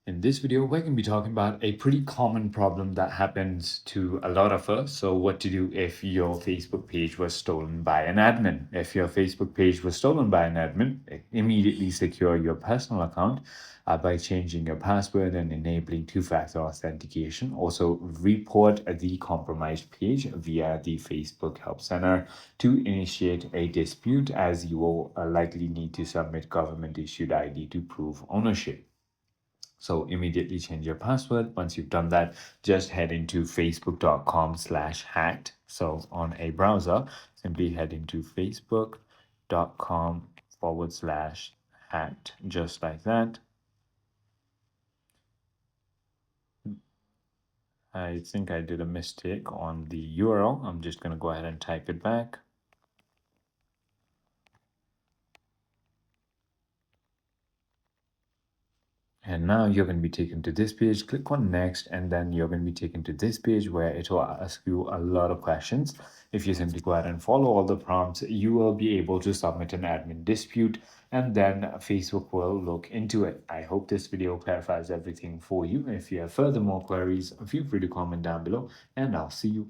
In this video, we're going to be talking about a pretty common problem that happens to a lot of us. So, what to do if your Facebook page was stolen by an admin? If your Facebook page was stolen by an admin, immediately secure your personal account by changing your password and enabling two-factor authentication. Also, report the compromised page via the Facebook Help Center to initiate a dispute, as you will likely need to submit government-issued ID to prove ownership. So immediately change your password. Once you've done that, just head into facebook.com/hacked. So on a browser, simply head into facebook.com/hacked, just like that. I think I did a mistake on the URL. I'm just going to go ahead and type it back. And now you're going to be taken to this page. Click on next, and then you're going to be taken to this page where it will ask you a lot of questions. If you simply go ahead and follow all the prompts, you will be able to submit an admin dispute, and then Facebook will look into it. I hope this video clarifies everything for you. If you have further more queries, feel free to comment down below, and I'll see you